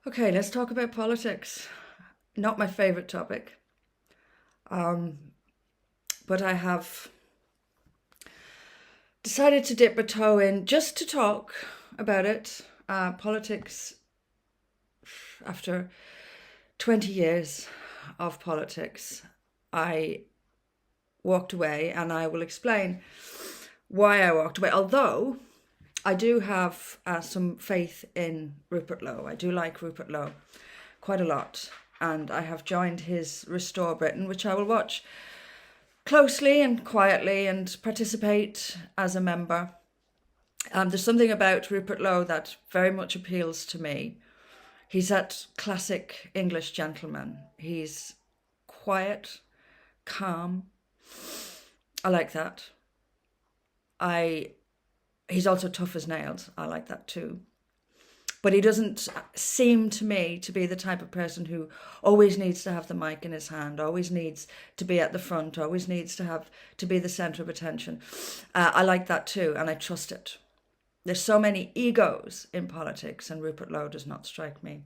Okay, let's talk about politics. Not my favorite topic, um, but I have decided to dip a toe in just to talk about it. Politics, after 20 years of politics, I walked away, and I will explain why I walked away. Although I do have some faith in Rupert Lowe. I do like Rupert Lowe quite a lot, and I have joined his Restore Britain, which I will watch closely and quietly and participate as a member. There's something about Rupert Lowe that very much appeals to me. He's that classic English gentleman. He's quiet, calm. I like that. I He's also tough as nails. I like that too. But he doesn't seem to me to be the type of person who always needs to have the mic in his hand, always needs to be at the front, always needs to be the center of attention. I like that too, and I trust it. There's so many egos in politics, and Rupert Lowe does not strike me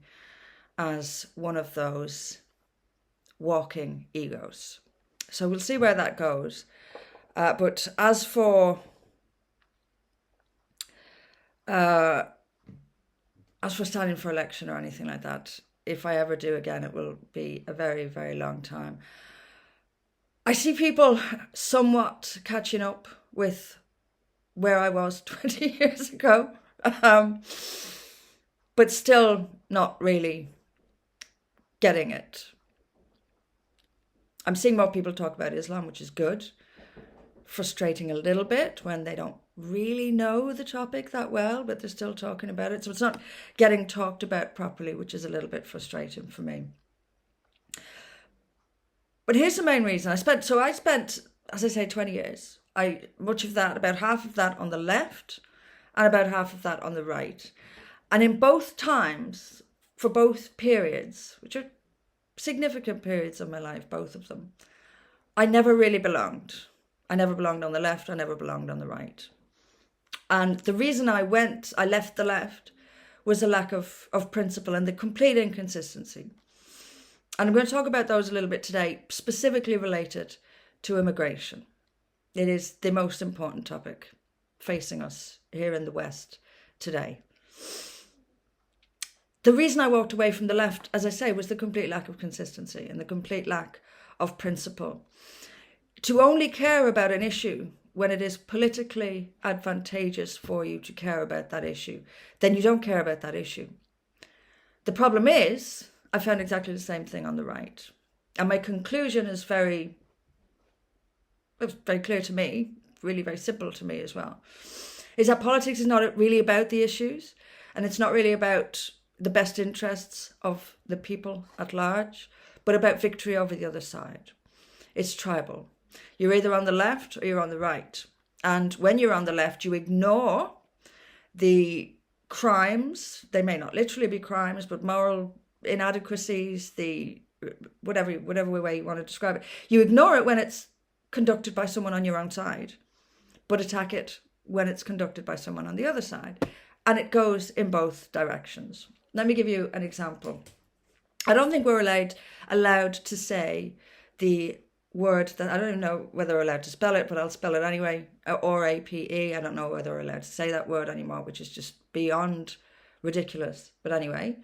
as one of those walking egos. So we'll see where that goes. But uh, as for standing for election or anything like that, if I ever do again, it will be a very, very long time. I see people somewhat catching up with where I was 20 years ago, but still not really getting it. I'm seeing more people talk about Islam, which is good. Frustrating a little bit when they don't really know the topic that well, but they're still talking about it. So it's not getting talked about properly, which is a little bit frustrating for me. But here's the main reason. I spent, as I say, 20 years. About half of that on the left and about half of that on the right. And in both times, for both periods, which are significant periods of my life, both of them, I never really belonged. I never belonged on the left, I never belonged on the right. And the reason I left the left, was a lack of principle and the complete inconsistency. And I'm going to talk about those a little bit today, specifically related to immigration. It is the most important topic facing us here in the West today. The reason I walked away from the left, as I say, was the complete lack of consistency and the complete lack of principle. To only care about an issue when it is politically advantageous for you to care about that issue, then you don't care about that issue. The problem is, I found exactly the same thing on the right. And my conclusion is very clear to me, really very simple to me as well, is that politics is not really about the issues, and it's not really about the best interests of the people at large, but about victory over the other side. It's tribal. You're either on the left or you're on the right. And when you're on the left, you ignore the crimes. They may not literally be crimes, but moral inadequacies, the whatever way you want to describe it. You ignore it when it's conducted by someone on your own side, but attack it when it's conducted by someone on the other side. And it goes in both directions. Let me give you an example. I don't think we're allowed to say the word that, I don't even know whether we're allowed to spell it, but I'll spell it anyway, R-A-P-E. I don't know whether we're allowed to say that word anymore, which is just beyond ridiculous. But anyway,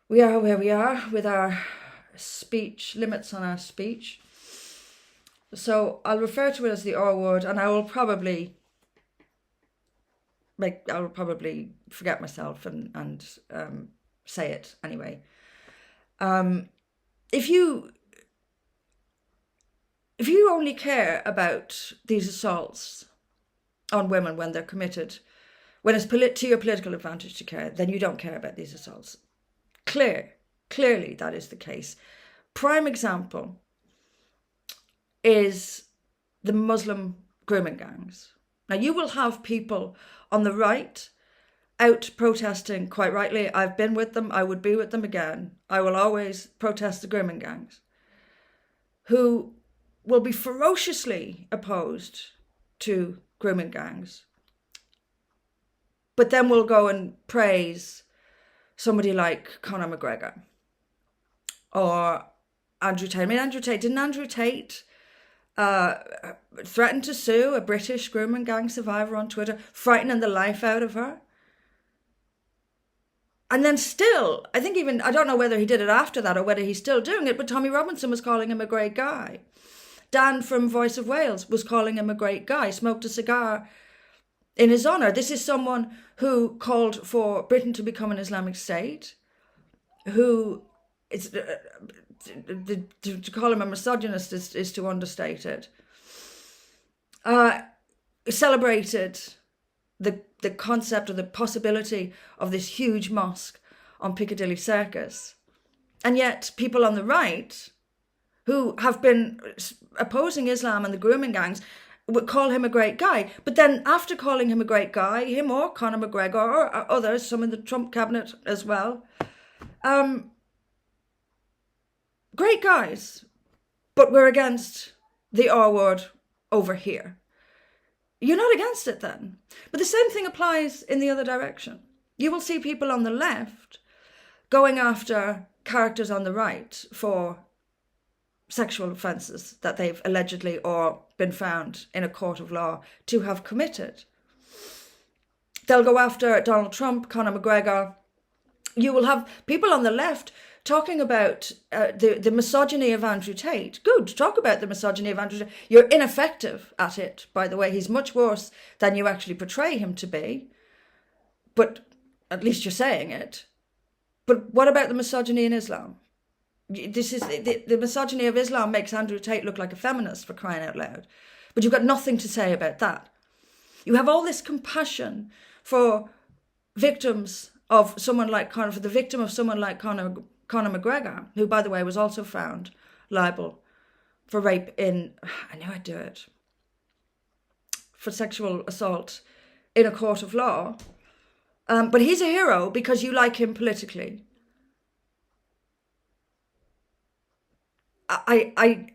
we are where we are with our speech, limits on our speech. So I'll refer to it as the R word, and I will probably forget myself and say it anyway. If you only care about these assaults on women when they're committed, when it's to your political advantage to care, then you don't care about these assaults. Clearly that is the case. Prime example is the Muslim grooming gangs. Now, you will have people on the right out protesting, quite rightly. I've been with them. I would be with them again. I will always protest the grooming gangs, who will be ferociously opposed to grooming gangs, but then will go and praise somebody like Conor McGregor or Andrew Tate. I mean, didn't Andrew Tate threaten to sue a British grooming gang survivor on Twitter, frightening the life out of her? And then still, I don't know whether he did it after that or whether he's still doing it, but Tommy Robinson was calling him a great guy. Dan from Voice of Wales was calling him a great guy, smoked a cigar in his honour. This is someone who called for Britain to become an Islamic state, who is, to call him a misogynist is to understate it, celebrated the concept or the possibility of this huge mosque on Piccadilly Circus. And yet people on the right who have been opposing Islam and the grooming gangs would call him a great guy. But then after calling him a great guy, him or Conor McGregor or others, some in the Trump cabinet as well, great guys, but we're against the R word over here. You're not against it then. But the same thing applies in the other direction. You will see people on the left going after characters on the right for sexual offences that they've allegedly or been found in a court of law to have committed. They'll go after Donald Trump, Conor McGregor. You will have people on the left talking about the misogyny of Andrew Tate. Good, talk about the misogyny of Andrew Tate. You're ineffective at it, by the way. He's much worse than you actually portray him to be. But at least you're saying it. But what about the misogyny in Islam? This is the misogyny of Islam makes Andrew Tate look like a feminist, for crying out loud. But you've got nothing to say about that. You have all this compassion for victims of someone like Conor, for the victim of someone like Conor McGregor, who, by the way, was also found liable for rape I knew I'd do it, for sexual assault in a court of law. But he's a hero because you like him politically. The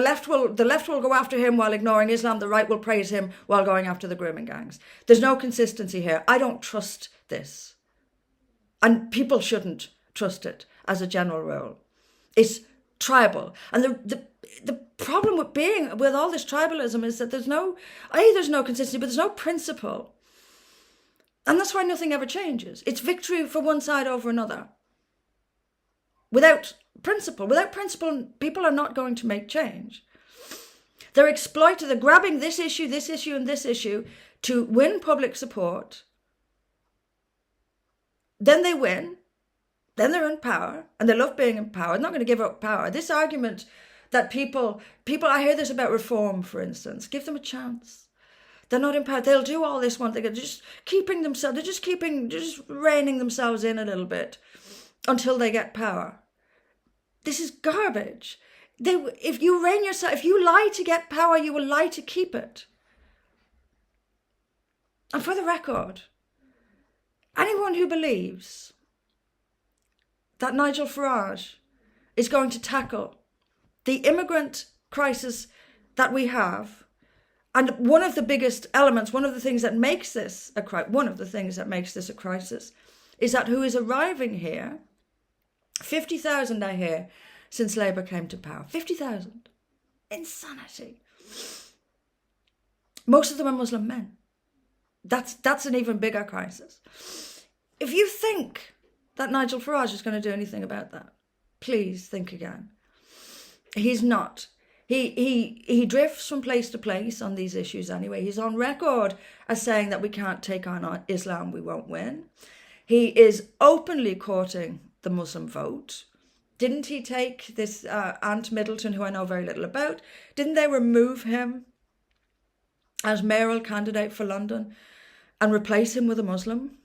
left will go after him while ignoring Islam. The right will praise him while going after the grooming gangs. There's no consistency here. I don't trust this. And people shouldn't trust it as a general rule. It's tribal. And the problem with all this tribalism is that there's no consistency, but there's no principle. And that's why nothing ever changes. It's victory for one side over another. Without principle, people are not going to make change. They're exploited. They're grabbing this issue, and this issue to win public support. Then they win. Then they're in power, and they love being in power. They're not going to give up power. This argument that people, I hear this about reform, for instance. Give them a chance. They're not in power. They'll do all this one thing. They're just reining themselves in a little bit until they get power. This is garbage. If you lie to get power, you will lie to keep it. And for the record, anyone who believes that Nigel Farage is going to tackle the immigrant crisis that we have, and one of the biggest elements, one of the things that makes this a crisis, is that who is arriving here, 50,000 I hear, since Labour came to power. 50,000. Insanity. Most of them are Muslim men. That's an even bigger crisis. If you think that Nigel Farage is going to do anything about that, please think again. He's not. He drifts from place to place on these issues anyway. He's on record as saying that we can't take on Islam, we won't win. He is openly courting the Muslim vote. Didn't he take this Ant Middleton, who I know very little about? Didn't they remove him as mayoral candidate for London and replace him with a Muslim?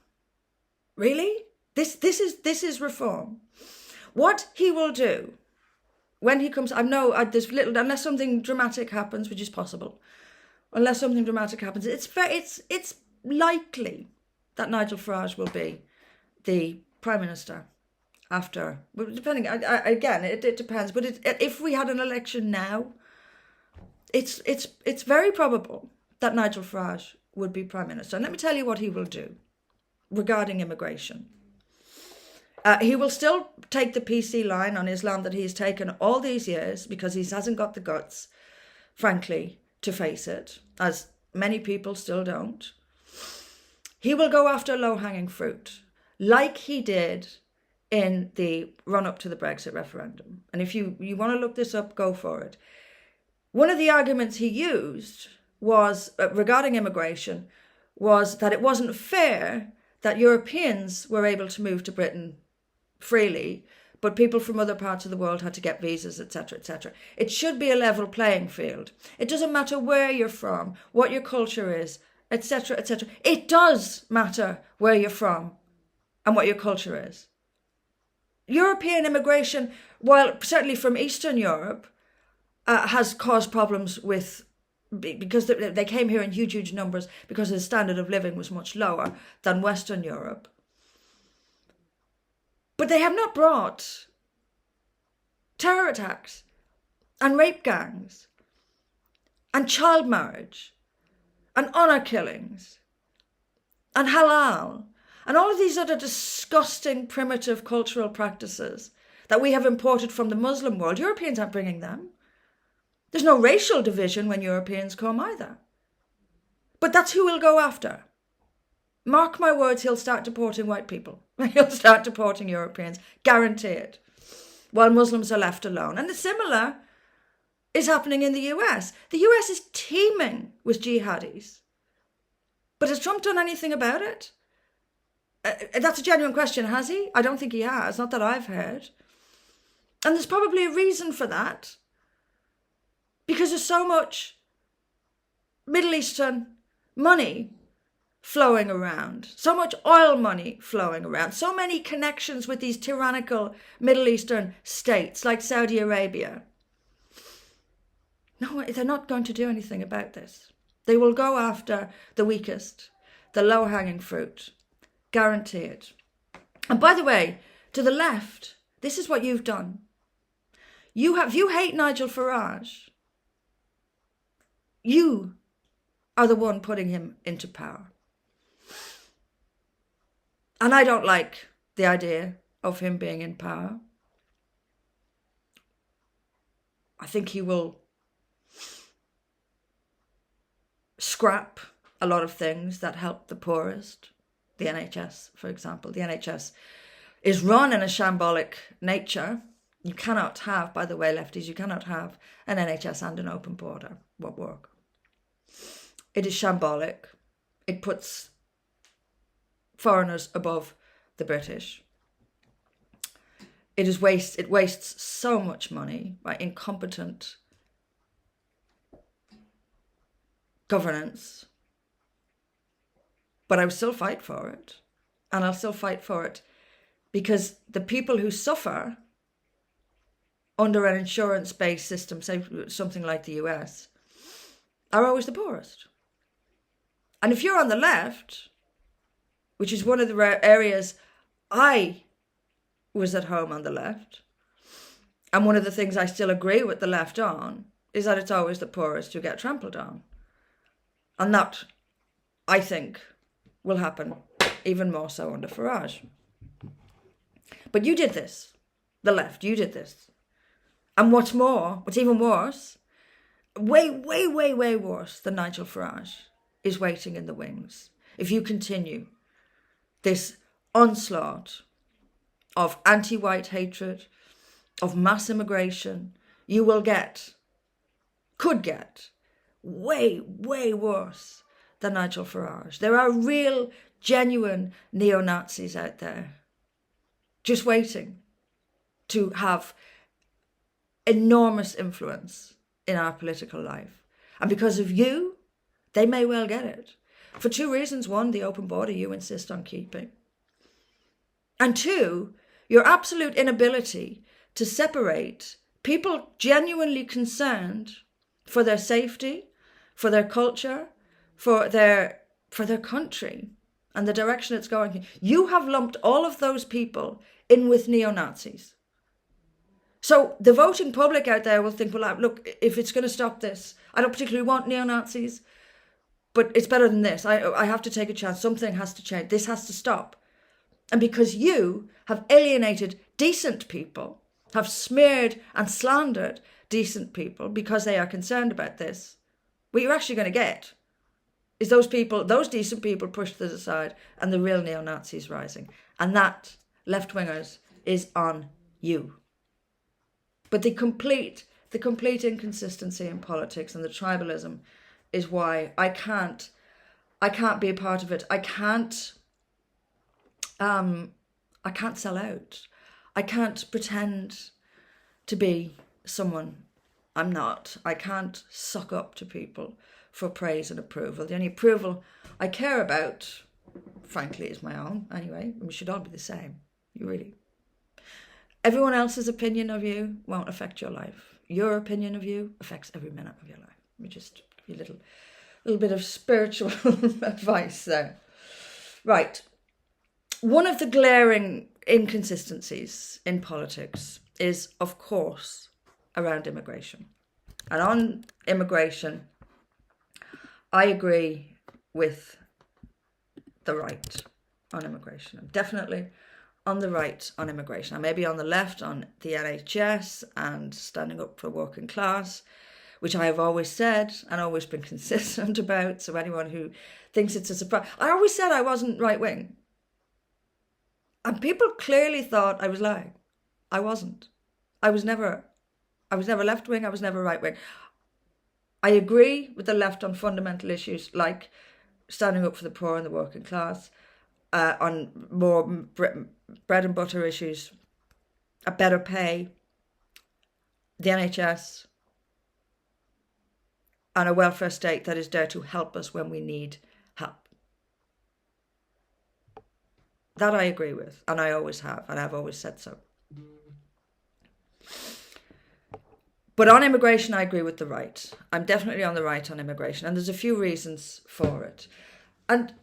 Really? This is reform. What he will do when he comes, there's little, unless something dramatic happens, which is possible. Unless something dramatic happens, it's likely that Nigel Farage will be the Prime Minister after, depending, again, it depends. But if we had an election now, it's very probable that Nigel Farage would be Prime Minister. And let me tell you what he will do regarding immigration. He will still take the PC line on Islam that he's taken all these years because he hasn't got the guts, frankly, to face it, as many people still don't. He will go after low-hanging fruit, like he did in the run-up to the Brexit referendum. And if you want to look this up, go for it. One of the arguments he used was, regarding immigration, was that it wasn't fair that Europeans were able to move to Britain freely, but people from other parts of the world had to get visas, etc., etc. It should be a level playing field. It doesn't matter where you're from, what your culture is, etc., etc. It does matter where you're from and what your culture is. European immigration, while certainly from Eastern Europe, has caused problems because they came here in huge numbers because the standard of living was much lower than Western Europe. But they have not brought terror attacks and rape gangs and child marriage and honour killings and halal and all of these other disgusting primitive cultural practices that we have imported from the Muslim world. Europeans aren't bringing them. There's no racial division when Europeans come either. But that's who we'll go after. Mark my words, he'll start deporting white people. He'll start deporting Europeans, guarantee it, while Muslims are left alone. And the similar is happening in the US. The US is teeming with jihadis. But has Trump done anything about it? That's a genuine question, has he? I don't think he has, not that I've heard. And there's probably a reason for that. Because there's so much Middle Eastern money flowing around, so much oil money flowing around, so many connections with these tyrannical Middle Eastern states like Saudi Arabia. No, they're not going to do anything about this. They will go after the weakest, the low-hanging fruit. Guarantee it. And by the way, to the left, this is what you've done. You hate Nigel Farage. You are the one putting him into power. And I don't like the idea of him being in power. I think he will scrap a lot of things that help the poorest. The NHS, for example. The NHS is run in a shambolic nature. You cannot have, by the way, lefties, you cannot have an NHS and an open border. Won't work. It is shambolic. It puts foreigners above the British. It wastes so much money by incompetent governance. But I will still fight for it. And I'll still fight for it because the people who suffer under an insurance-based system, say something like the US, are always the poorest. And if you're on the left, which is one of the rare areas I was at home on the left, and one of the things I still agree with the left on, is that it's always the poorest who get trampled on. And that, I think, will happen even more so under Farage. But you did this, the left, you did this. And what's more, what's even worse, way worse than Nigel Farage is waiting in the wings. If you continue this onslaught of anti-white hatred, of mass immigration, you could get way worse than Nigel Farage. There are real, genuine neo-Nazis out there just waiting to have enormous influence in our political life. And because of you, they may well get it. For two reasons. One, the open border you insist on keeping. And two, your absolute inability to separate people genuinely concerned for their safety, for their culture, for their country and the direction it's going. You have lumped all of those people in with neo-Nazis. So the voting public out there will think, well, look, if it's going to stop this, I don't particularly want neo-Nazis, but it's better than this. I have to take a chance. Something has to change. This has to stop. And because you have alienated decent people, have smeared and slandered decent people because they are concerned about this, what you're actually going to get is those people, those decent people pushed to the side and the real neo-Nazis rising. And that, left-wingers, is on you. But the complete inconsistency in politics and the tribalism is why I can't be a part of it. I can't sell out. I can't pretend to be someone I'm not. I can't suck up to people for praise and approval. The only approval I care about, frankly, is my own. Anyway, we should all be the same. Everyone else's opinion of you won't affect your life. Your opinion of you affects every minute of your life. Let me just give you a little bit of spiritual advice there. Right. One of the glaring inconsistencies in politics is, of course, around immigration. And on immigration, I agree with the right on immigration. I'm definitely on the right on immigration. I may be on the left on the NHS and standing up for working class, which I have always said and always been consistent about. So anyone who thinks it's a surprise, I always said I wasn't right wing. And people clearly thought I was lying. I wasn't. I was never left wing. I was never right wing. I agree with the left on fundamental issues like standing up for the poor and the working class, on more bread and butter issues, a better pay, the NHS, and a welfare state that is there to help us when we need help. That I agree with, and I always have, and I've always said so. But on immigration, I agree with the right. I'm definitely on the right on immigration, and there's a few reasons for it. And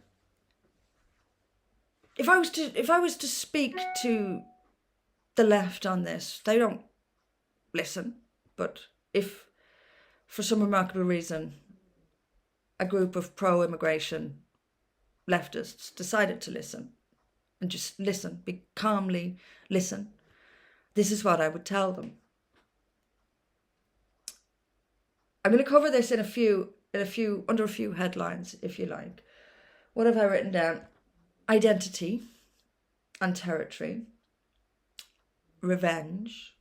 if I was to speak to the left on this, they don't listen. But if, for some remarkable reason, a group of pro-immigration leftists decided to listen, and just listen, calmly listen, this is what I would tell them. I'm going to cover this under a few headlines, if you like. What have I written down? Identity and territory, revenge,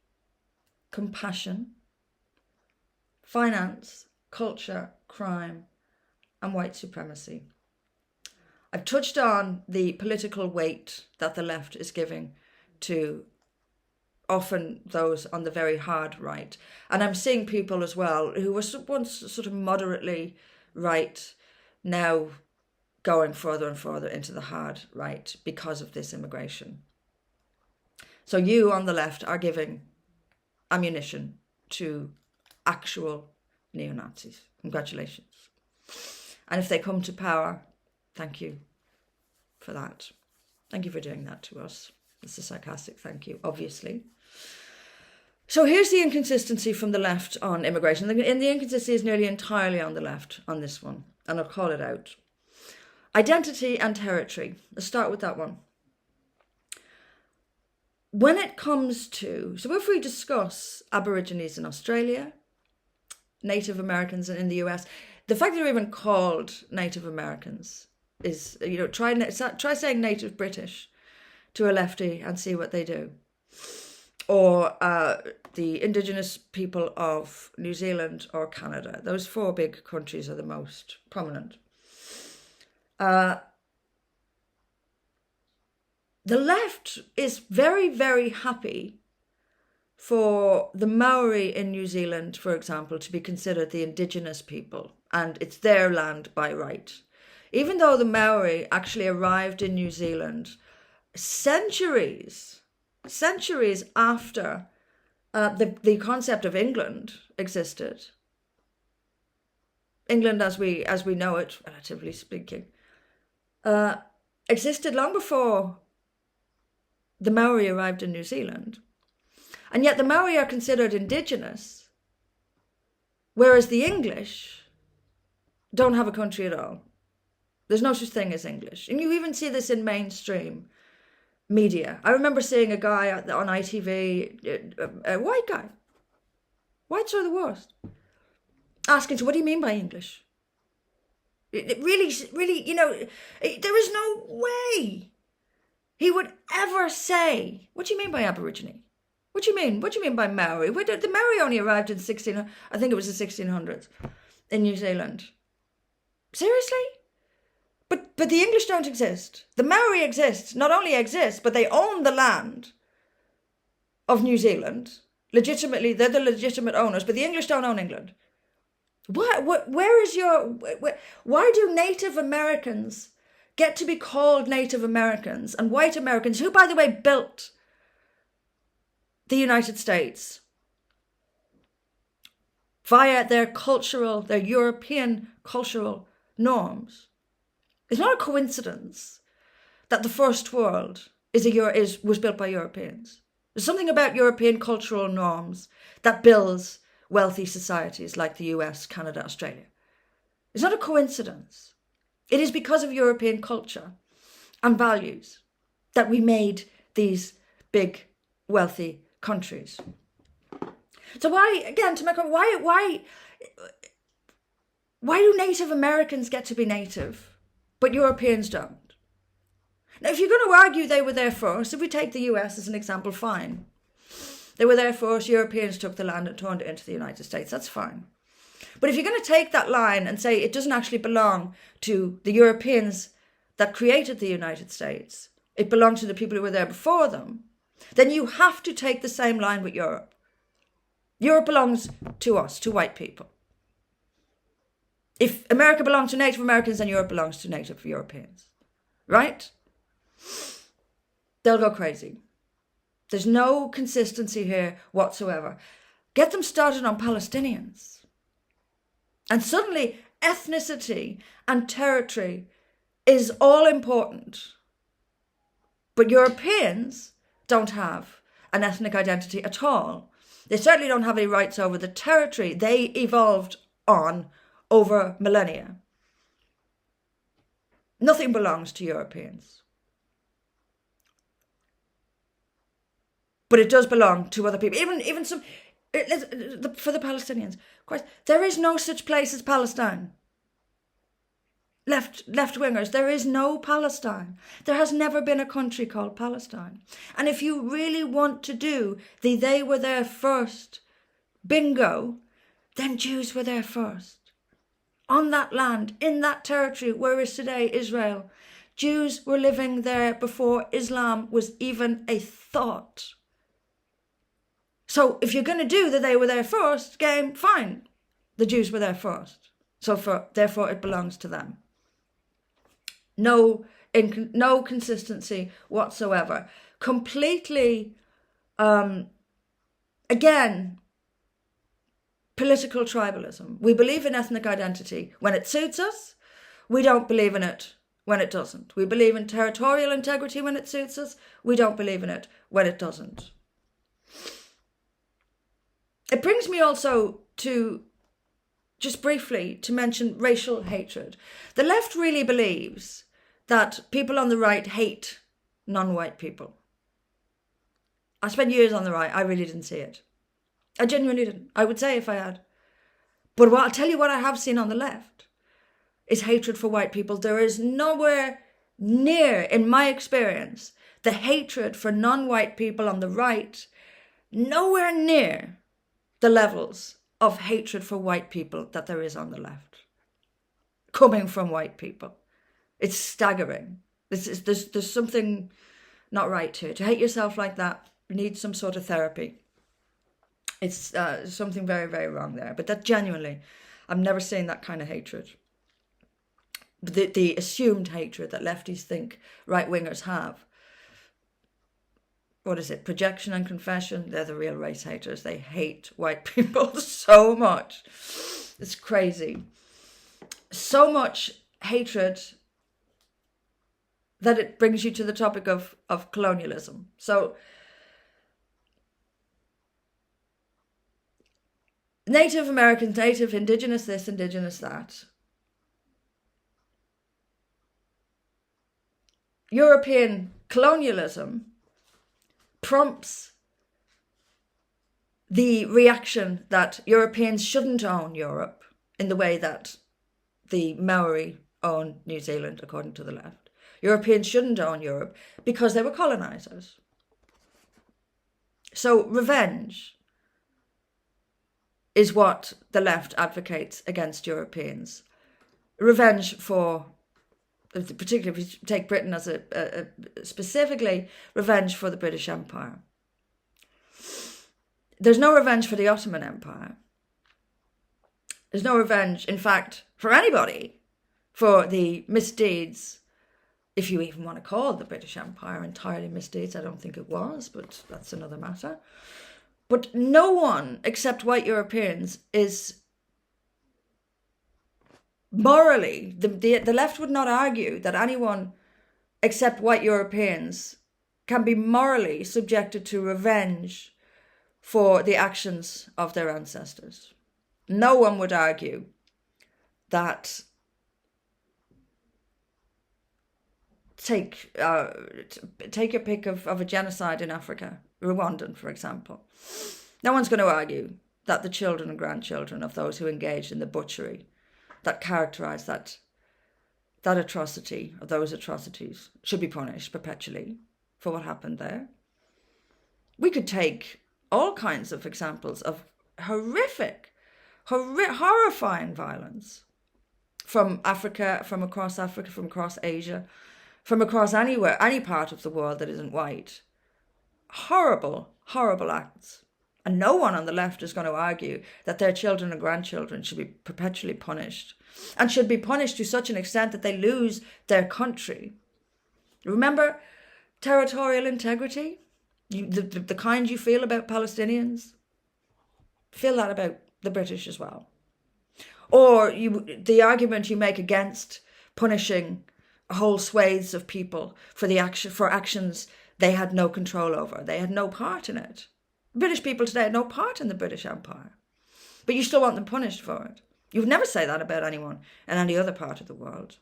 compassion, finance, culture, crime, and white supremacy. I've touched on the political weight that the left is giving to often those on the very hard right. And I'm seeing people as well who were once sort of moderately right, now going further and further into the hard right because of this immigration. So you on the left are giving ammunition to actual neo-Nazis. Congratulations. And if they come to power, thank you for that. Thank you for doing that to us. It's a sarcastic thank you, obviously. So here's the inconsistency from the left on immigration. And the inconsistency is nearly entirely on the left on this one, and I'll call it out. Identity and territory. Let's start with that one. When it comes to, so if we discuss Aborigines in Australia, Native Americans in the US, the fact that they're even called Native Americans is, try saying Native British to a lefty and see what they do. Or the Indigenous people of New Zealand or Canada. Those four big countries are the most prominent. The left is very, very happy for the Maori in New Zealand, for example, to be considered the indigenous people, and it's their land by right. Even though the Maori actually arrived in New Zealand centuries after the concept of England existed. England, as we know it, relatively speaking, existed long before the Maori arrived in New Zealand. And yet the Maori are considered indigenous, whereas the English don't have a country at all. There's no such thing as English. And you even see this in mainstream media. I remember seeing a guy on ITV, a white guy, whites are the worst, asking, so what do you mean by English? It really, there is no way he would ever say, what do you mean by Aborigine? What do you mean? What do you mean by Maori? The Maori only arrived in I think it was the 1600s in New Zealand. Seriously? But the English don't exist. The Maori exist, not only exist, but they own the land of New Zealand. Legitimately, they're the legitimate owners, but the English don't own England. Where is why do Native Americans get to be called Native Americans and white Americans, who, by the way, built the United States via their European cultural norms? It's not a coincidence that the first world was built by Europeans. There's something about European cultural norms that builds wealthy societies like the US, Canada, Australia. It's not a coincidence. It is because of European culture and values that we made these big, wealthy countries. So why do Native Americans get to be native, but Europeans don't? Now, if you're going to argue they were there first, if we take the US as an example, fine. They were there first, Europeans took the land and turned it into the United States, that's fine. But if you're going to take that line and say it doesn't actually belong to the Europeans that created the United States, it belonged to the people who were there before them, then you have to take the same line with Europe. Europe belongs to us, to white people. If America belonged to Native Americans, then Europe belongs to Native Europeans. Right? They'll go crazy. There's no consistency here whatsoever. Get them started on Palestinians. And suddenly ethnicity and territory is all important. But Europeans don't have an ethnic identity at all. They certainly don't have any rights over the territory they evolved on over millennia. Nothing belongs to Europeans. But it does belong to other people. Even some, for the Palestinians. Of course, there is no such place as Palestine. Left-wingers, there is no Palestine. There has never been a country called Palestine. And if you really want to do the they were there first bingo, then Jews were there first. On that land, in that territory where is today Israel, Jews were living there before Islam was even a thought. So if you're going to do the they were there first game, fine. The Jews were there first. Therefore it belongs to them. No consistency whatsoever. Completely, again, political tribalism. We believe in ethnic identity when it suits us. We don't believe in it when it doesn't. We believe in territorial integrity when it suits us. We don't believe in it when it doesn't. It brings me also to, just briefly, to mention racial hatred. The left really believes that people on the right hate non-white people. I spent years on the right. I really didn't see it. I genuinely didn't. I would say if I had. But I'll tell you what I have seen on the left is hatred for white people. There is nowhere near, in my experience, the hatred for non-white people on the right, nowhere near the levels of hatred for white people that there is on the left, coming from white people. It's staggering. There's something not right here. To hate yourself like that, you need some sort of therapy. It's something very, very wrong there. But that genuinely, I've never seen that kind of hatred. The assumed hatred that lefties think right-wingers have. What is it? Projection and confession. They're the real race haters. They hate white people so much. It's crazy. So much hatred that it brings you to the topic of colonialism. So Native Americans, Native, Indigenous this, Indigenous that. European colonialism prompts the reaction that Europeans shouldn't own Europe in the way that the Maori own New Zealand, according to the left. Europeans shouldn't own Europe because they were colonizers. So revenge is what the left advocates against Europeans. Revenge for, particularly if you take Britain as specifically, revenge for the British Empire. There's no revenge for the Ottoman Empire. There's no revenge, in fact, for anybody for the misdeeds, if you even want to call the British Empire entirely misdeeds. I don't think it was, but that's another matter. But no one except white Europeans is morally, the left would not argue that anyone except white Europeans can be morally subjected to revenge for the actions of their ancestors. No one would argue that take your pick of a genocide in Africa, Rwandan, for example. No one's going to argue that the children and grandchildren of those who engaged in the butchery that characterised that atrocity, or those atrocities, should be punished perpetually for what happened there. We could take all kinds of examples of horrifying violence from Africa, from across Asia, from across anywhere, any part of the world that isn't white. Horrible, horrible acts. And no one on the left is going to argue that their children and grandchildren should be perpetually punished, and should be punished to such an extent that they lose their country. Remember territorial integrity? The kind you feel about Palestinians? Feel that about the British as well. Or the argument you make against punishing whole swathes of people for actions they had no control over. They had no part in it. British people today had no part in the British Empire. But you still want them punished for it. You would never say that about anyone in any other part of the world.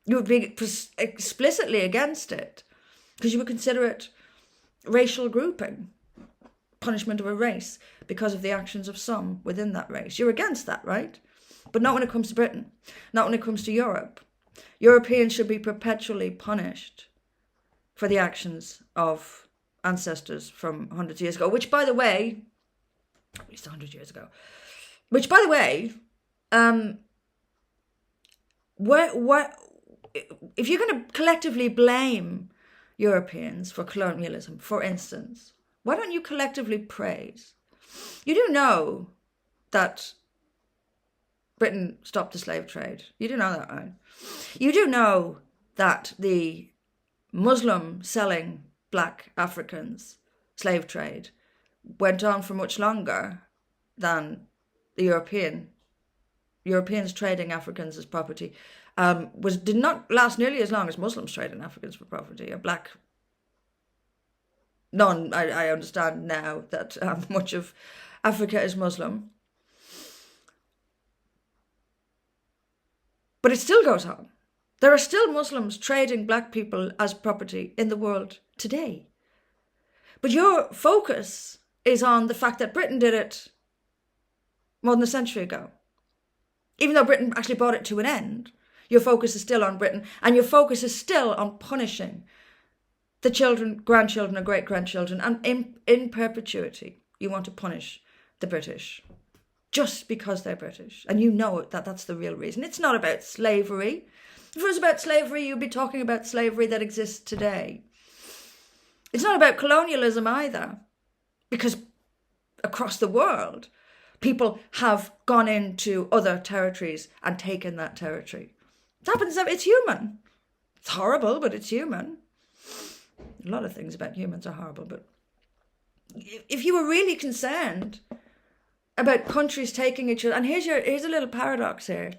You would be explicitly against it because you would consider it racial grouping, punishment of a race because of the actions of some within that race. You're against that, right? But not when it comes to Britain, not when it comes to Europe. Europeans should be perpetually punished for the actions of ancestors from hundreds of years ago, which, by the way, at least 100 years ago, which, by the way, if you're going to collectively blame Europeans for colonialism, for instance, why don't you collectively praise? You do know that Britain stopped the slave trade. You do know that, right? You do know that the Muslim selling black Africans slave trade went on for much longer than the Europeans trading Africans as property did not last nearly as long as Muslims trading Africans for property. I understand now that much of Africa is Muslim. But it still goes on. There are still Muslims trading black people as property in the world today. But your focus is on the fact that Britain did it more than a century ago. Even though Britain actually brought it to an end, your focus is still on Britain, and your focus is still on punishing the children, grandchildren, and great-grandchildren, and in perpetuity, you want to punish the British just because they're British. And you know that that's the real reason. It's not about slavery. If it was about slavery, you'd be talking about slavery that exists today. It's not about colonialism either, because across the world, people have gone into other territories and taken that territory. It happens, it's human. It's horrible, but it's human. A lot of things about humans are horrible, but if you were really concerned about countries taking each other, and here's a little paradox here.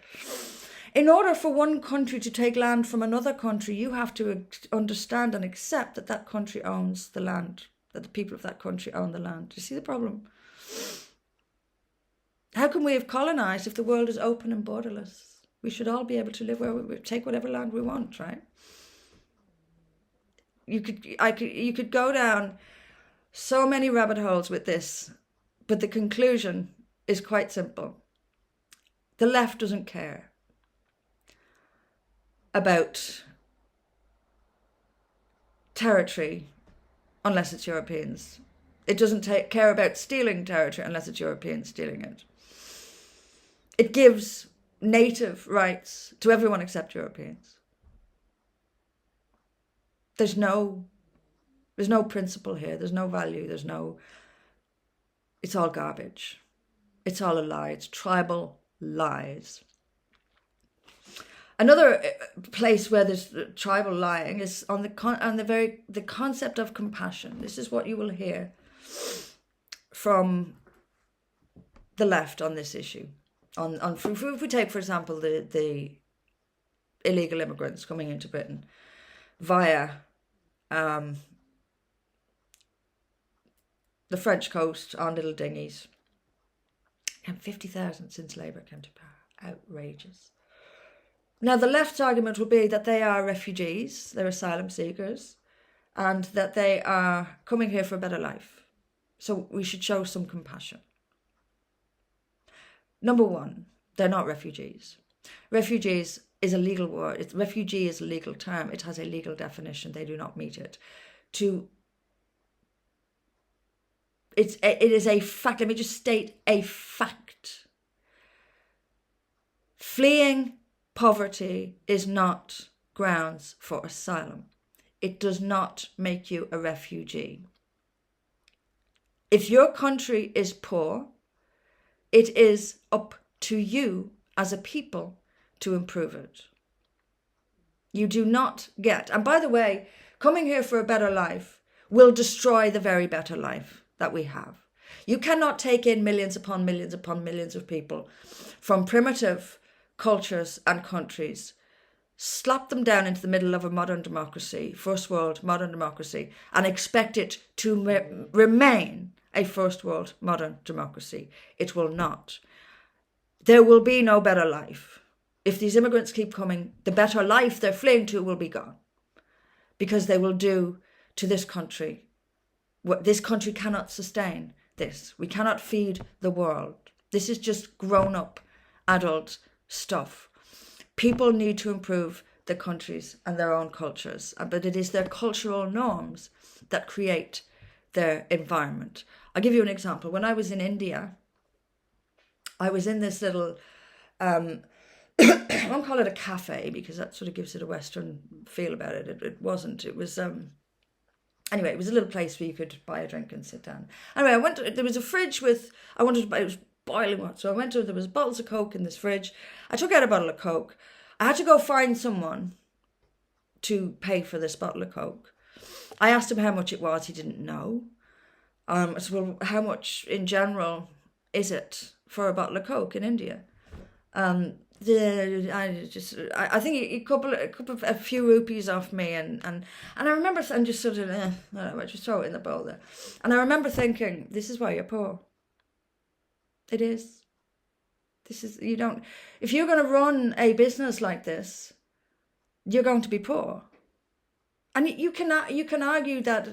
In order for one country to take land from another country, you have to understand and accept that that country owns the land, that the people of that country own the land. Do you see the problem? How can we have colonized if the world is open and borderless? We should all be able to live where we take whatever land we want, right? you could go down so many rabbit holes with this, but the conclusion is quite simple. The left doesn't care about territory unless it's Europeans. It doesn't care about stealing territory unless it's Europeans stealing it. It gives native rights to everyone except Europeans. There's no principle here. There's no value. It's all garbage. It's all a lie. It's tribal lies. Another place where there's tribal lying is on the concept of compassion. This is what you will hear from the left on this issue. If we take, for example, the illegal immigrants coming into Britain via the French coast on little dinghies. 50,000 since Labour came to power. Outrageous. Now, the left's argument will be that they are refugees, they're asylum seekers, and that they are coming here for a better life. So we should show some compassion. Number one, they're not refugees. Refugees is a legal word. Refugee is a legal term. It has a legal definition. They do not meet it. It is a fact. Let me just state a fact. Fleeing poverty is not grounds for asylum. It does not make you a refugee. If your country is poor, it is up to you as a people to improve it. You do not get, and by the way, coming here for a better life will destroy the very better life that we have. You cannot take in millions upon millions upon millions of people from primitive cultures and countries, slap them down into the middle of a modern democracy, first world modern democracy, and expect it to remain a first world modern democracy. It will not. There will be no better life. If these immigrants keep coming, the better life they're fleeing to will be gone, because they will do to this country what this country cannot sustain. This. We cannot feed the world. This is just grown up adult stuff. People need to improve their countries and their own cultures, but it is their cultural norms that create their environment. I'll give you an example. When I was in India, I was in this little, I won't call it a cafe because that sort of gives it a Western feel about it. It wasn't. It was, anyway, it was a little place where you could buy a drink and sit down. Anyway, there was a fridge with, it was boiling hot. So there was bottles of Coke in this fridge. I took out a bottle of Coke. I had to go find someone to pay for this bottle of Coke. I asked him how much it was. He didn't know. I said, well, how much in general is it for a bottle of Coke in India? I think a few rupees off me, and I remember and just sort of, I just throw it in the bowl there. And I remember thinking, this is why you're poor. It is. If you're going to run a business like this, you're going to be poor. And you can argue that,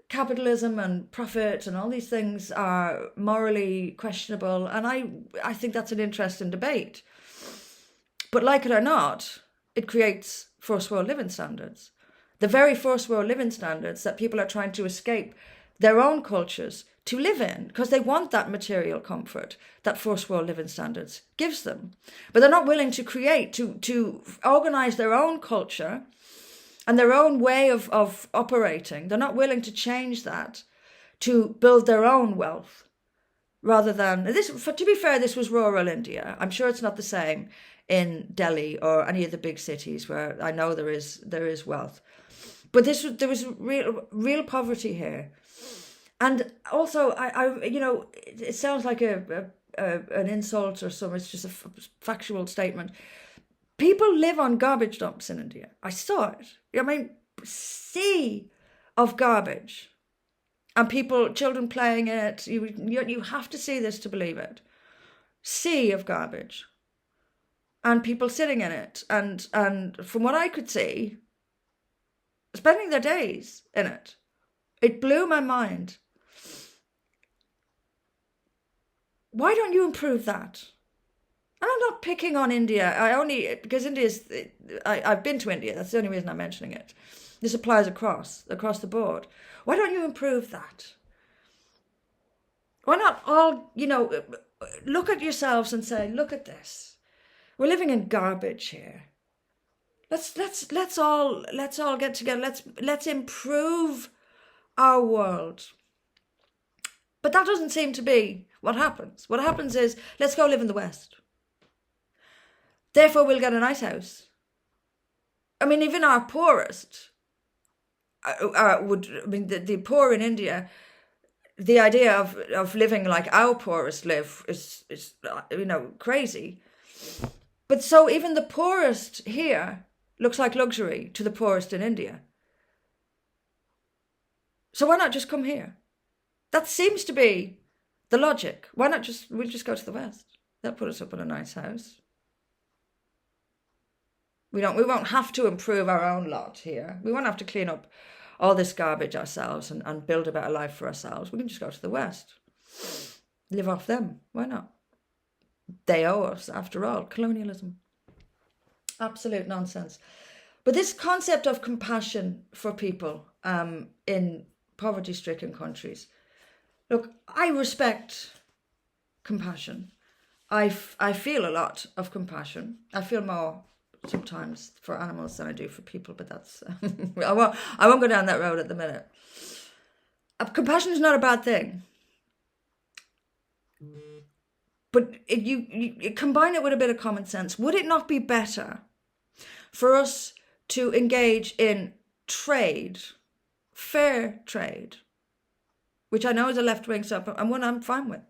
capitalism and profit and all these things are morally questionable. And I think that's an interesting debate. But like it or not, it creates first world living standards. The very first world living standards that people are trying to escape their own cultures to live in, because they want that material comfort that first world living standards gives them. But they're not willing to create, to organise their own culture and their own way of operating. They're not willing to change that to build their own wealth, rather than this. To be fair, this was rural India. I'm sure it's not the same in Delhi or any of the big cities where I know there is wealth. But there was real poverty here. And also, it sounds like an insult or something. It's just a factual statement. People live on garbage dumps in India. I saw it. Sea of garbage, and children playing in it. You have to see this to believe it. Sea of garbage, and people sitting in it. And from what I could see, spending their days in it. It blew my mind. Why don't you improve that? And I'm not picking on India. Because I've been to India. That's the only reason I'm mentioning it. This applies across the board. Why don't you improve that? Why not all, look at yourselves and say, look at this. We're living in garbage here. Let's all get together. Let's improve our world. But that doesn't seem to be what happens. What happens is, let's go live in the West. Therefore, we'll get a nice house. I mean, even our poorest the poor in India, the idea of living like our poorest live is crazy. But so even the poorest here looks like luxury to the poorest in India. So why not just come here? That seems to be the logic. Why not we'll just go to the West? They'll put us up in a nice house. We won't have to improve our own lot here. We won't have to clean up all this garbage ourselves and build a better life for ourselves. We can just go to the West. Live off them. Why not? They owe us, after all. Colonialism. Absolute nonsense. But this concept of compassion for people in poverty-stricken countries. Look, I respect compassion. I feel a lot of compassion. I feel more sometimes for animals than I do for people, but that's I won't go down that road at the minute. Compassion is not a bad thing, but you combine it with a bit of common sense. Would it not be better for us to engage in trade, fair trade, which I know is a left-wing stuff, and one I'm fine with?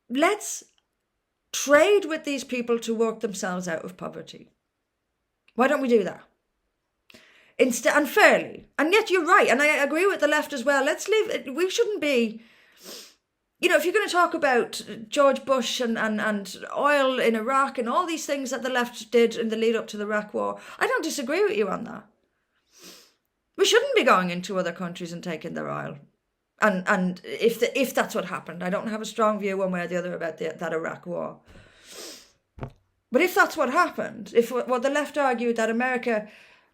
Let's trade with these people to work themselves out of poverty. Why don't we do that? Instead, and fairly. And yet you're right, and I agree with the left as well. Let's leave it. We shouldn't be, if you're going to talk about George Bush and oil in Iraq and all these things that the left did in the lead up to the Iraq war, I don't disagree with you on that. We shouldn't be going into other countries and taking their oil. And if that's what happened, I don't have a strong view one way or the other about that Iraq war. But if that's what happened, if what the left argued that America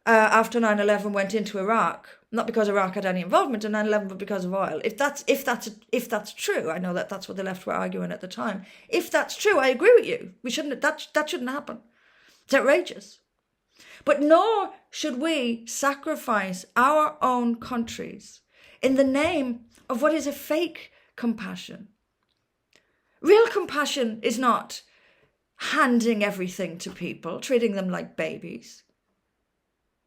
after 9/11 went into Iraq, not because Iraq had any involvement in 9/11, but because of oil. If that's true, I know that's what the left were arguing at the time. If that's true, I agree with you. We shouldn't. That shouldn't happen. It's outrageous. But nor should we sacrifice our own countries in the name of what is a fake compassion. Real compassion is not handing everything to people, treating them like babies.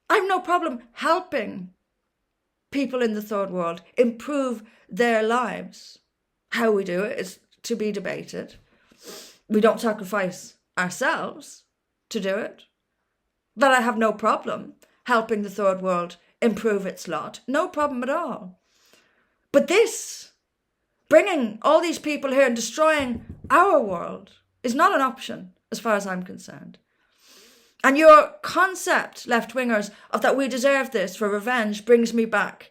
I have no problem helping people in the third world improve their lives. How we do it is to be debated. We don't sacrifice ourselves to do it. But I have no problem helping the third world improve its lot. No problem at all. But this, bringing all these people here and destroying our world, is not an option as far as I'm concerned. And your concept, left-wingers, of that we deserve this for revenge brings me back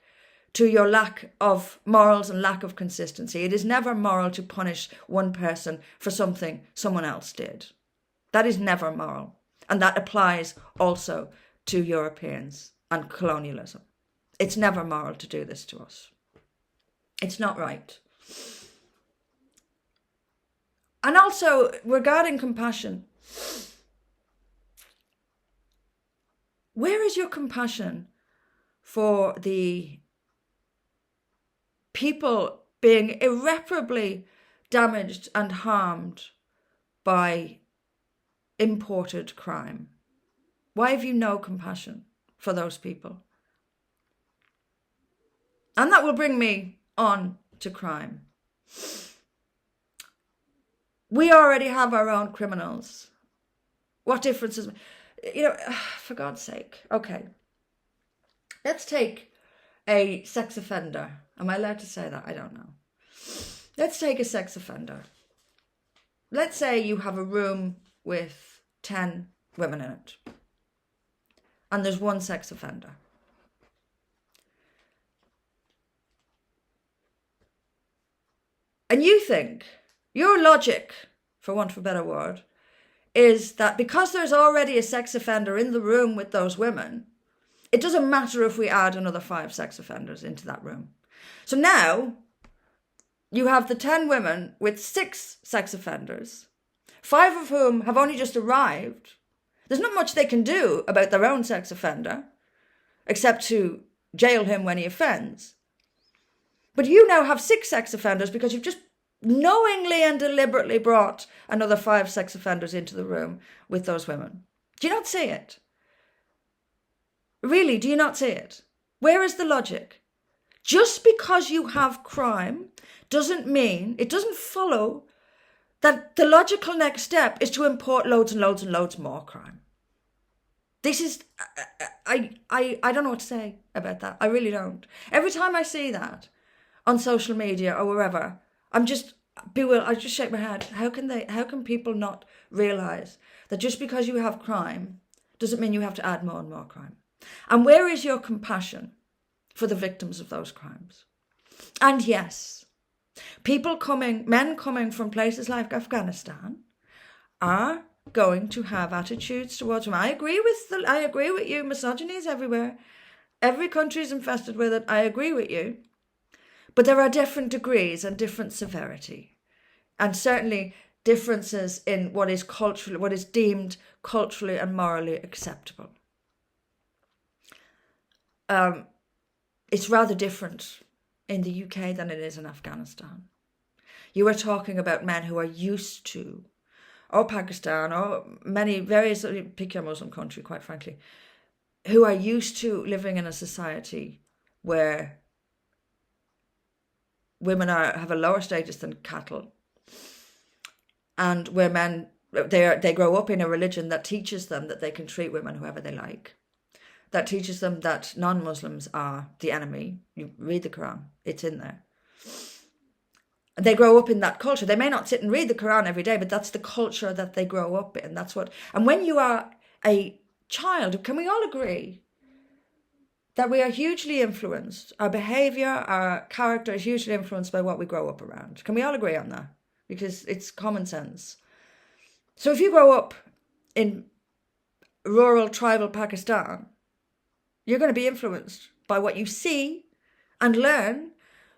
to your lack of morals and lack of consistency. It is never moral to punish one person for something someone else did. That is never moral. And that applies also to Europeans and colonialism. It's never moral to do this to us. It's not right. And also, regarding compassion, where is your compassion for the people being irreparably damaged and harmed by imported crime? Why have you no compassion for those people? And that will bring me on to crime. We already have our own criminals. What difference is... for God's sake. Okay. Let's take a sex offender. Am I allowed to say that? I don't know. Let's take a sex offender. Let's say you have a room with 10 women in it. And there's one sex offender. And you think, your logic, for want of a better word, is that because there's already a sex offender in the room with those women, it doesn't matter if we add another 5 sex offenders into that room. So now you have the 10 women with 6 sex offenders, 5 of whom have only just arrived. There's not much they can do about their own sex offender, except to jail him when he offends. But you now have 6 sex offenders because you've just knowingly and deliberately brought another 5 sex offenders into the room with those women. Do you not see it? Really, do you not see it? Where is the logic? Just because you have crime it doesn't follow that the logical next step is to import loads and loads and loads more crime. This is, I don't know what to say about that. I really don't. Every time I see that on social media or wherever, I'm just bewildered. I just shake my head. How can people not realize that just because you have crime doesn't mean you have to add more and more crime? And where is your compassion for the victims of those crimes? And yes, men coming from places like Afghanistan are going to have attitudes towards women. I agree with you. Misogyny is everywhere. Every country is infested with it. I agree with you. But there are different degrees and different severity, and certainly differences in what is deemed culturally and morally acceptable. It's rather different in the UK than it is in Afghanistan. You are talking about men who are used to, or Pakistan, or various, pick your Muslim country, quite frankly, who are used to living in a society where women have a lower status than cattle, and where men, they grow up in a religion that teaches them that they can treat women however they like, that teaches them that non-Muslims are the enemy. You read the Quran, it's in there. They grow up in that culture. They may not sit and read the Quran every day, but that's the culture that they grow up in. And when you are a child, can we all agree that we are hugely influenced? Our behavior, our character is hugely influenced by what we grow up around. Can we all agree on that? Because it's common sense. So if you grow up in rural tribal Pakistan, you're going to be influenced by what you see and learn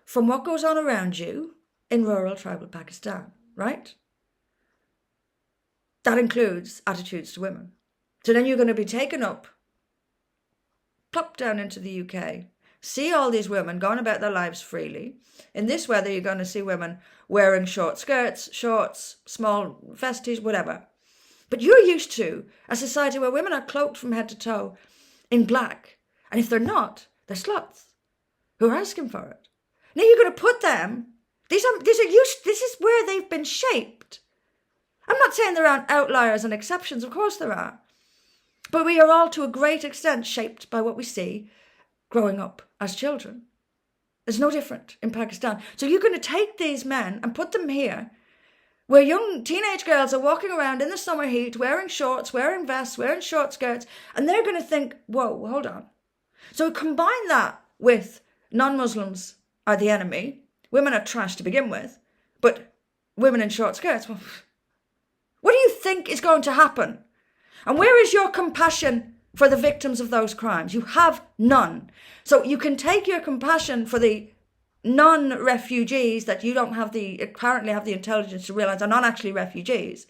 from what goes on around you in rural tribal Pakistan, right? That includes attitudes to women. So then you're going to be taken up, plopped down into the UK, see all these women going about their lives freely. In this weather, you're going to see women wearing short skirts, shorts, small vesties, whatever. But you're used to a society where women are cloaked from head to toe in black. And if they're not, they're sluts who are asking for it. Now you're going to put them, this is where they've been shaped. I'm not saying there aren't outliers and exceptions, of course there are. But we are all to a great extent shaped by what we see growing up as children. It's no different in Pakistan. So you're going to take these men and put them here, where young teenage girls are walking around in the summer heat, wearing shorts, wearing vests, wearing short skirts, and they're going to think, whoa, hold on. So combine that with non-Muslims are the enemy, women are trash to begin with, but women in short skirts, well, what do you think is going to happen? And where is your compassion for the victims of those crimes? You have none. So you can take your compassion for the non-refugees that you don't apparently have the intelligence to realise are not actually refugees.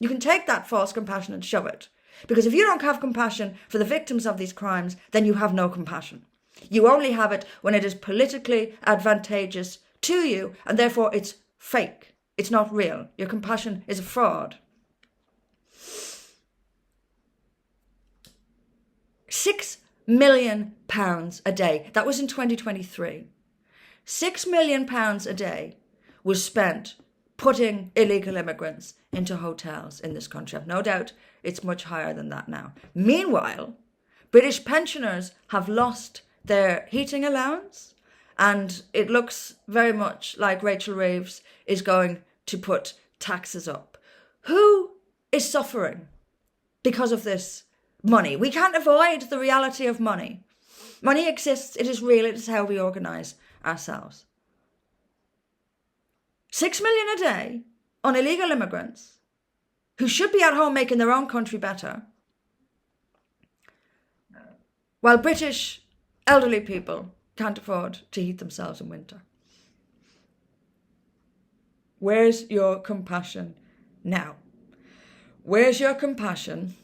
You can take that false compassion and shove it. Because if you don't have compassion for the victims of these crimes, then you have no compassion. You only have it when it is politically advantageous to you, and therefore it's fake. It's not real. Your compassion is a fraud. £6 million a day. That was in 2023. £6 million a day was spent putting illegal immigrants into hotels in this country. I've no doubt it's much higher than that now. Meanwhile, British pensioners have lost their heating allowance, and it looks very much like Rachel Reeves is going to put taxes up. Who is suffering because of this money? We can't avoid the reality of money. Money exists, it is real, it is how we organise ourselves. 6 million a day on illegal immigrants who should be at home making their own country better, while British elderly people can't afford to heat themselves in winter. Where's your compassion now? Where's your compassion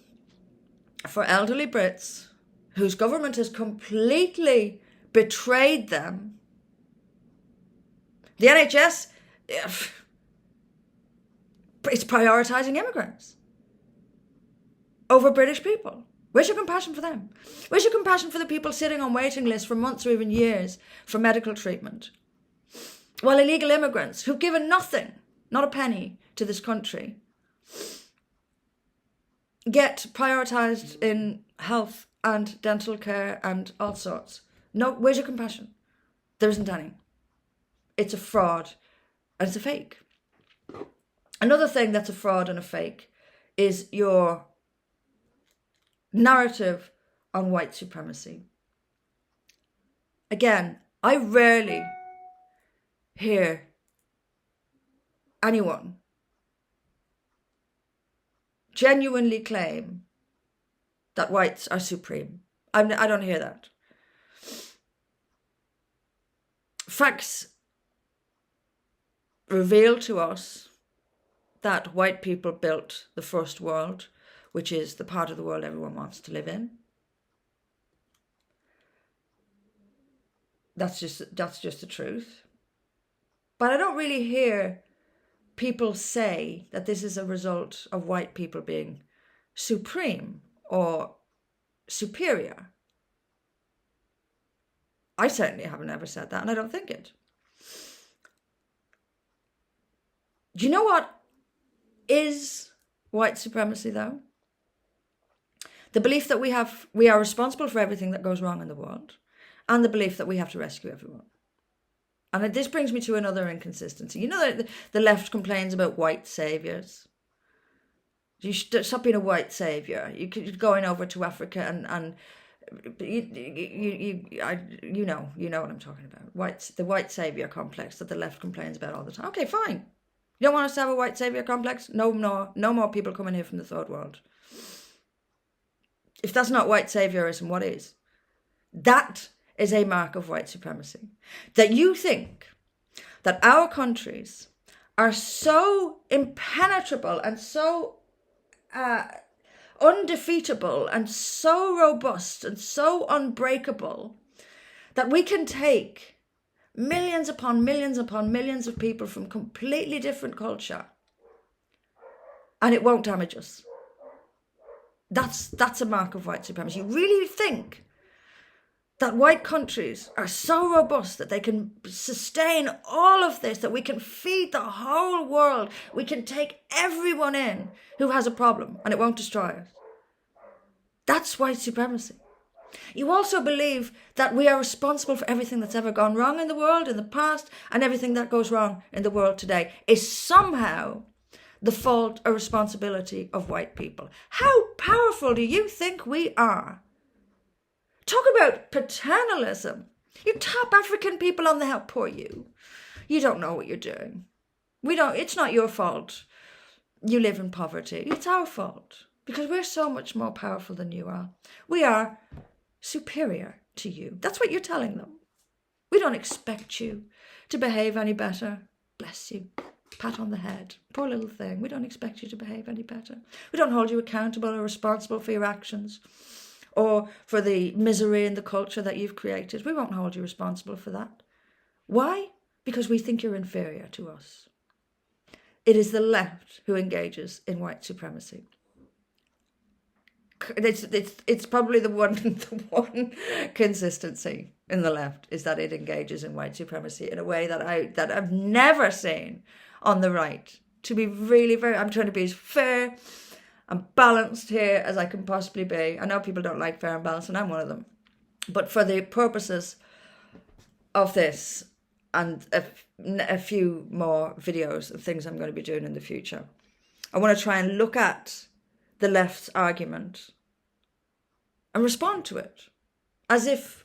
for elderly Brits whose government has completely betrayed them? The NHS is prioritising immigrants over British people. Where's your compassion for them? Where's your compassion for the people sitting on waiting lists for months or even years for medical treatment? While illegal immigrants who've given nothing, not a penny, to this country, get prioritised in health and dental care and all sorts. No, where's your compassion? There isn't any. It's a fraud and it's a fake. Another thing that's a fraud and a fake is your narrative on white supremacy. Again, I rarely hear anyone genuinely claim that whites are supreme. I don't hear that. Facts reveal to us that white people built the first world, which is the part of the world everyone wants to live in. That's just the truth. But I don't really hear people say that this is a result of white people being supreme or superior. I certainly haven't ever said that, and I don't think it. Do you know what is white supremacy, though? The belief that we are responsible for everything that goes wrong in the world, and the belief that we have to rescue everyone. And this brings me to another inconsistency. You know that the left complains about white saviours. You should stop being a white saviour. You could going over to Africa and you know what I'm talking about. The white saviour complex that the left complains about all the time. Okay, fine. You don't want us to have a white saviour complex? No more people coming here from the third world. If that's not white saviorism, what is? That is a mark of white supremacy. That you think that our countries are so impenetrable and so undefeatable and so robust and so unbreakable that we can take millions upon millions upon millions of people from completely different culture and it won't damage us. That's a mark of white supremacy. You really think that white countries are so robust that they can sustain all of this, that we can feed the whole world, we can take everyone in who has a problem and it won't destroy us. That's white supremacy. You also believe that we are responsible for everything that's ever gone wrong in the world in the past, and everything that goes wrong in the world today is somehow the fault or responsibility of white people. How powerful do you think we are? Talk about paternalism. You tap African people on the head. Poor you. You don't know what you're doing. It's not your fault. You live in poverty. It's our fault because we're so much more powerful than you are. We are superior to you. That's what you're telling them. We don't expect you to behave any better. Bless you. Pat on the head. Poor little thing. We don't expect you to behave any better. We don't hold you accountable or responsible for your actions, or for the misery and the culture that you've created. We won't hold you responsible for that. Why? Because we think you're inferior to us. It is the left who engages in white supremacy. It's probably the one consistency in the left is that it engages in white supremacy in a way that I've never seen on the right. To be really I'm trying to be as fair and balanced here as I can possibly be. I know people don't like fair and balanced, and I'm one of them. But for the purposes of this and a few more videos of things I'm going to be doing in the future, I want to try and look at the left's argument and respond to it as if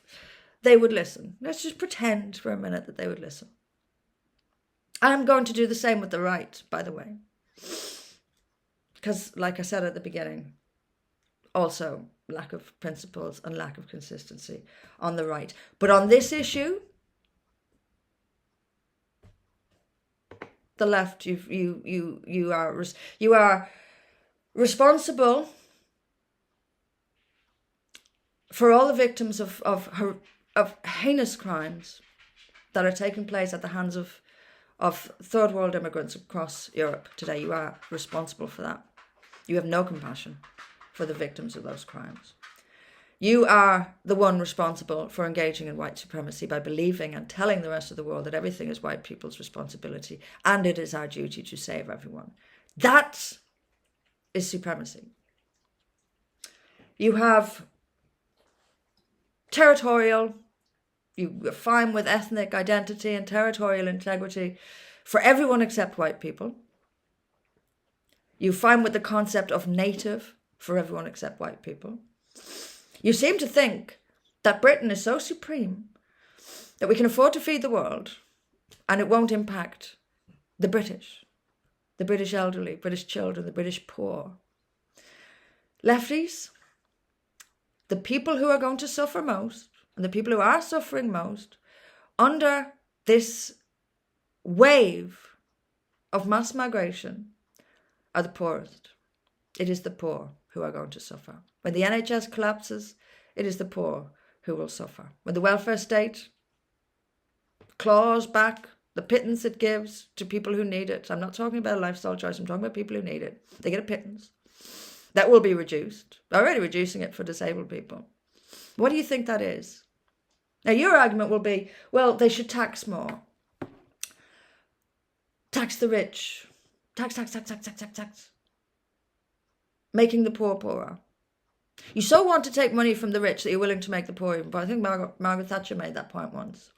they would listen. Let's just pretend for a minute that they would listen. I'm going to do the same with the right, by the way. Because, like I said at the beginning, also lack of principles and lack of consistency on the right. But on this issue, the left, you are responsible for all the victims of heinous crimes that are taking place at the hands of third world immigrants across Europe today. You are responsible for that. You have no compassion for the victims of those crimes. You are the one responsible for engaging in white supremacy by believing and telling the rest of the world that everything is white people's responsibility and it is our duty to save everyone. That is supremacy. You have territorial, you're fine with ethnic identity and territorial integrity for everyone except white people. You're fine with the concept of native for everyone except white people. You seem to think that Britain is so supreme that we can afford to feed the world and it won't impact the British elderly, British children, the British poor. Lefties, the people who are going to suffer most and the people who are suffering most under this wave of mass migration are the poorest. It is the poor who are going to suffer. When the NHS collapses, it is the poor who will suffer. When the welfare state claws back the pittance it gives to people who need it, I'm not talking about a lifestyle choice, I'm talking about people who need it. They get a pittance. That will be reduced. They're already reducing it for disabled people. What do you think that is? Now, your argument will be, well, they should tax more. Tax the rich. Tax. Making the poor poorer. You so want to take money from the rich that you're willing to make the poor even poorer. I think Margaret Thatcher made that point once.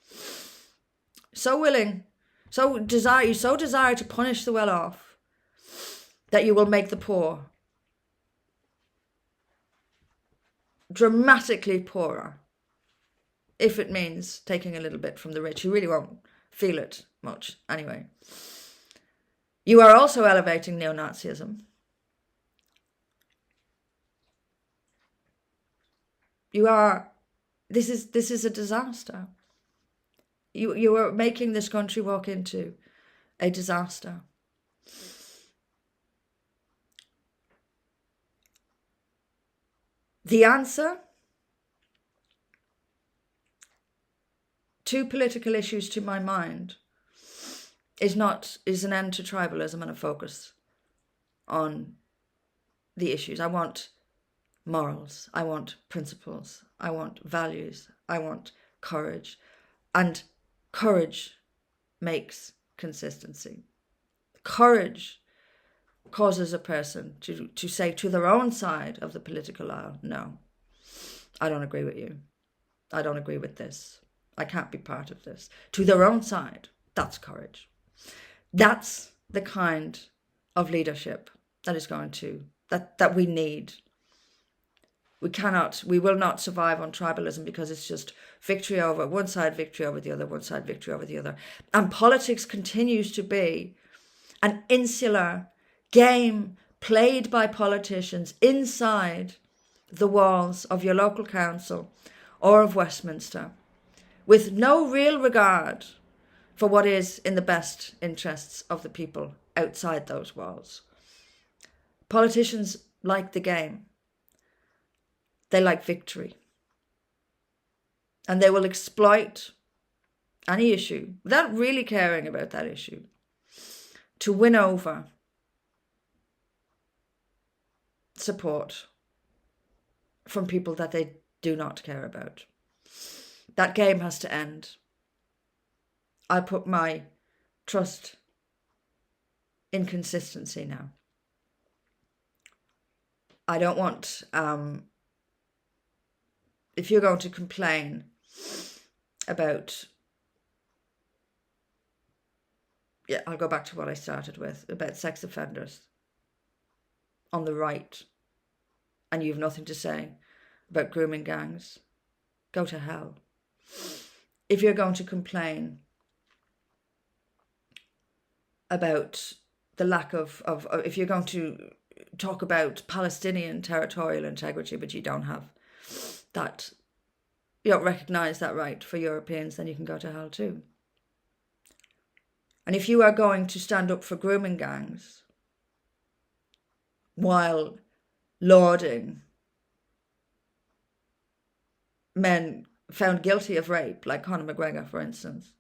You so desire to punish the well-off that you will make the poor dramatically poorer, if it means taking a little bit from the rich. You really won't feel it much anyway. You are also elevating neo-Nazism. This is a disaster. You are making this country walk into a disaster. The answer to political issues, to my mind, is an end to tribalism and a focus on the issues. I want morals, I want principles, I want values, I want courage. And courage makes consistency. Courage causes a person to say to their own side of the political aisle, no, I don't agree with you. I don't agree with this. I can't be part of this. To their own side, that's courage. That's the kind of leadership that we need. We will not survive on tribalism because it's just victory over one side, victory over the other, one side, victory over the other. And politics continues to be an insular game played by politicians inside the walls of your local council or of Westminster, with no real regard for what is in the best interests of the people outside those walls. Politicians like the game. They like victory. And they will exploit any issue without really caring about that issue to win over support from people that they do not care about. That game has to end. I put my trust in consistency now. I don't want, if you're going to complain about, I'll go back to what I started with, about sex offenders on the right, and you have nothing to say about grooming gangs, go to hell. If you're going to complain about the lack of if you're going to talk about Palestinian territorial integrity, but you don't have that, you don't recognise that right for Europeans, then you can go to hell too. And if you are going to stand up for grooming gangs while lauding men found guilty of rape, like Conor McGregor, for instance,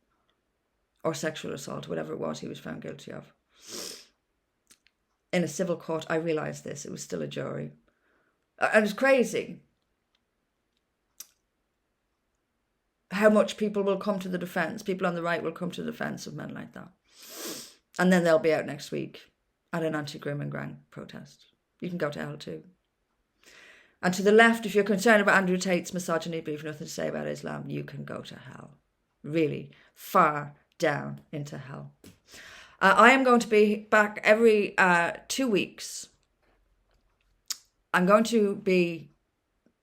or sexual assault, whatever it was he was found guilty of, in a civil court, I realised this, it was still a jury. It was crazy how much people will come to the defence, people on the right will come to the defence of men like that. And then they'll be out next week at an anti-grooming gang protest. You can go to hell too. And to the left, if you're concerned about Andrew Tate's misogyny, but you've nothing to say about Islam, you can go to hell. Really far down into hell. I am going to be back every 2 weeks. I'm going to be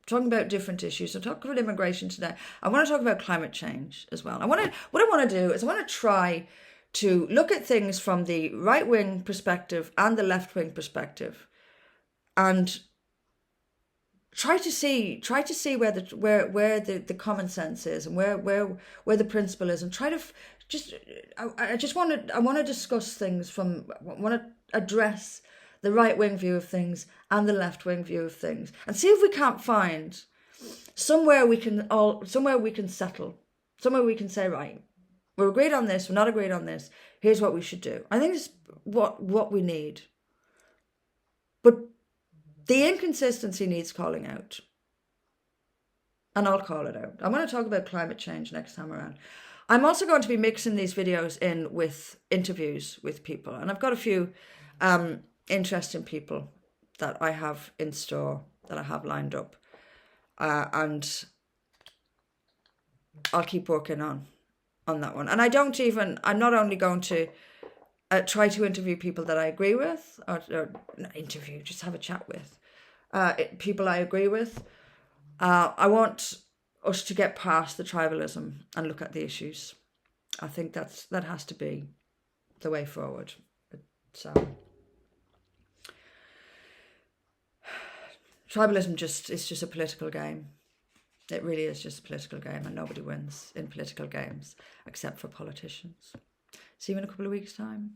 talking about different issues. I'm talking about immigration today. I want to talk about climate change as well. What I want to do is I want to try to look at things from the right-wing perspective and the left-wing perspective, and try to see where the common sense is and where the principle is, and try to I want to discuss things from, I want to address the right-wing view of things and the left-wing view of things, and see if we can't find somewhere we can settle, somewhere we can say, right, we're agreed on this, we're not agreed on this, here's what we should do. I think it's what we need. But the inconsistency needs calling out. And I'll call it out. I'm going to talk about climate change next time around. I'm also going to be mixing these videos in with interviews with people. And I've got a few interesting people that I have in store, that I have lined up. And I'll keep working on that one. And I'm not only going to try to interview people that I agree with, or not interview, just have a chat with people I agree with. I want us to get past the tribalism and look at the issues. I think that has to be the way forward. Tribalism is just a political game. It really is just a political game, and nobody wins in political games except for politicians. See you in a couple of weeks' time.